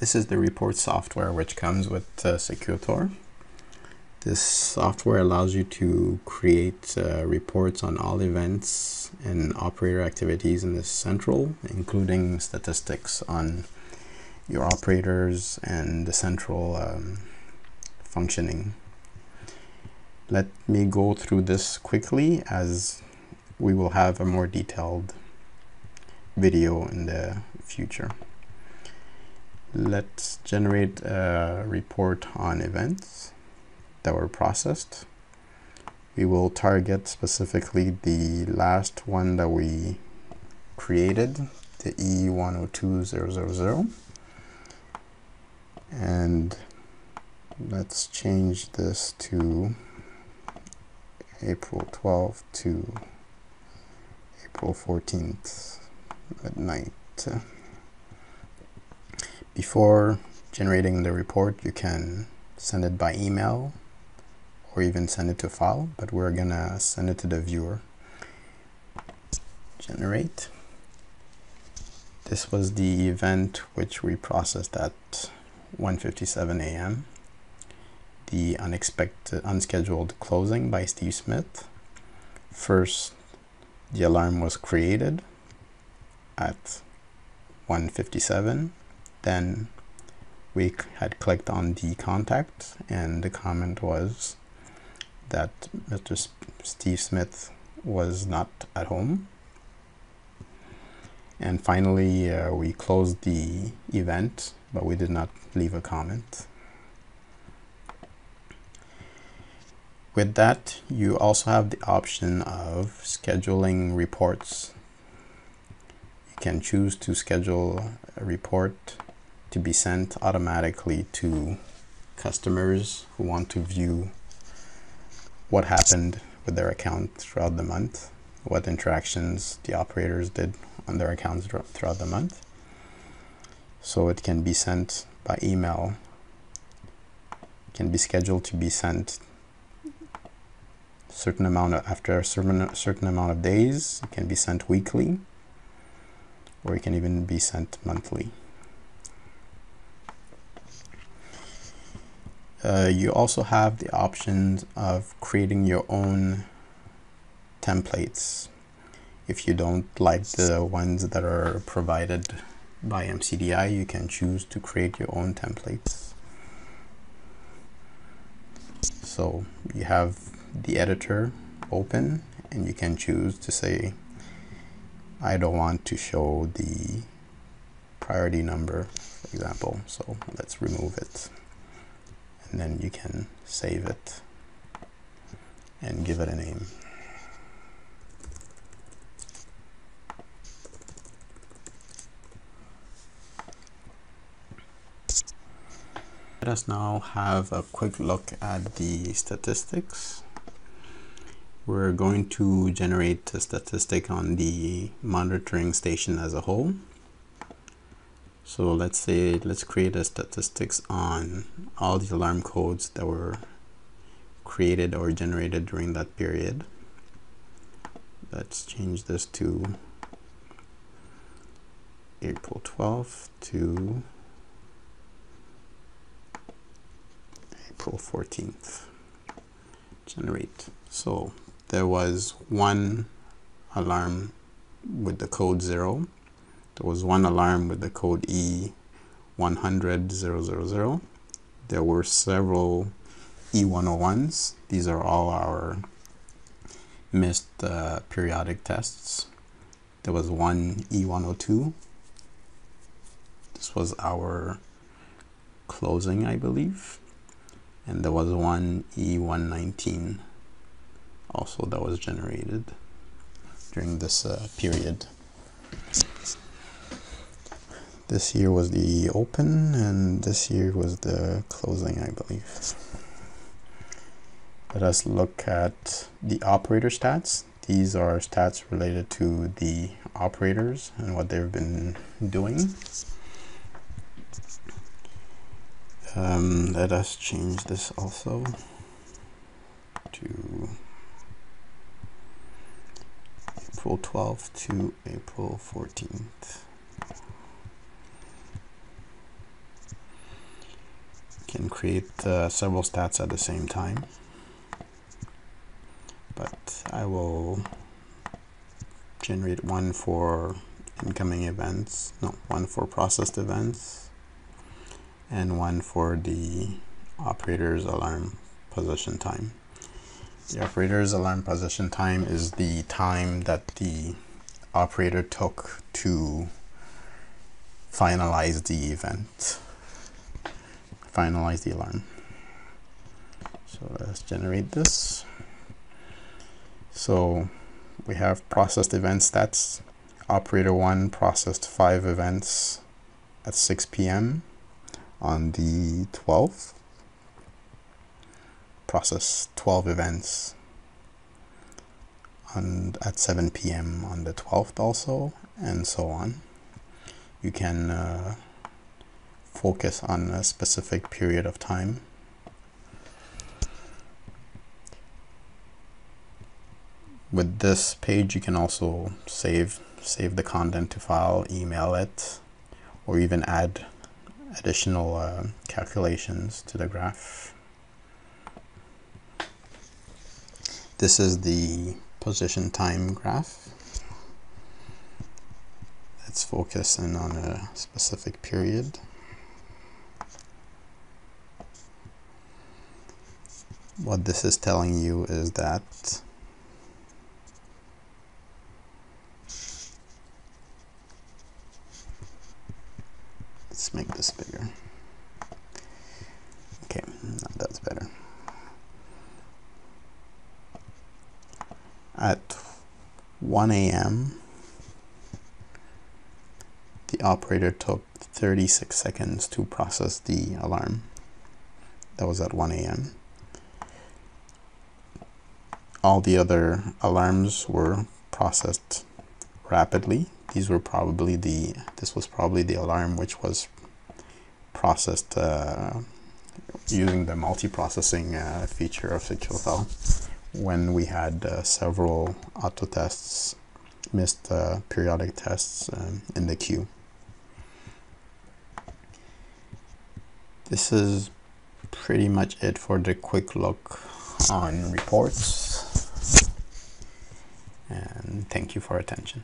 This is the report software which comes with SECURITHOR. This software allows you to create reports on all events and operator activities in the central, including statistics on your operators and the central functioning. Let me go through this quickly, as we will have a more detailed video in the future. Let's generate a report on events that were processed. We will target specifically the last one that we created, the E102000, and let's change this to April 12th to April 14th at night. Before generating the report, you can send it by email or even send it to file, but we're gonna send it to the viewer. Generate. This was the event which we processed at 1:57 a.m. The unscheduled closing by Steve Smith. First, the alarm was created at 1:57. Then we had clicked on the contact, and the comment was that Mr. Steve Smith was not at home. And finally, we closed the event, but we did not leave a comment. With that, you also have the option of scheduling reports. You can choose to schedule a report to be sent automatically to customers who want to view what happened with their account throughout the month, what interactions the operators did on their accounts throughout the month. So it can be sent by email, can be scheduled to be sent after a certain amount of days. It can be sent weekly, or it can even be sent monthly. You also have the options of creating your own templates. If you don't like the ones that are provided by MCDI, you can choose to create your own templates. So you have the editor open, and you can choose to say, I don't want to show the priority number, for example, so let's remove it. And then you can save it and give it a name. Let us now have a quick look at the statistics. We're going to generate a statistic on the monitoring station as a whole. So let's create a statistics on all the alarm codes that were created or generated during that period. Let's change this to April 12th to April 14th. Generate. So there was one alarm with the code 0. There was one alarm with the code E100000. There were several E101s. These are all our missed periodic tests. There was one E102. This was our closing, I believe. And there was one E119 also that was generated during this period. This here was the open, and this here was the closing, I believe. Let us look at the operator stats. These are stats related to the operators and what they've been doing. Let us change this also to April 12th to April 14th. can create several stats at the same time, but I will generate one for incoming events, no, one for processed events, and one for the operator's alarm position time. The operator's alarm position time is the time that the operator took to finalize the event, finalize the alarm. So let's generate this. So we have processed event stats. Operator 1 processed 5 events at 6 p.m. on the 12th. Processed 12 events at 7 p.m. on the 12th also, and so on. You can focus on a specific period of time. With this page, you can also save the content to file, email it, or even add additional calculations to the graph. This is the position time graph. Let's focus in on a specific period. What this is telling you is that let's make this bigger. Okay, now that's better. At 1 a.m., the operator took 36 seconds to process the alarm. That was at 1 a.m. All the other alarms were processed rapidly. This was probably the alarm which was processed using the multiprocessing feature of SECURITHOR, when we had several auto tests, missed periodic tests in the queue. This is pretty much it for the quick look on reports, and thank you for attention.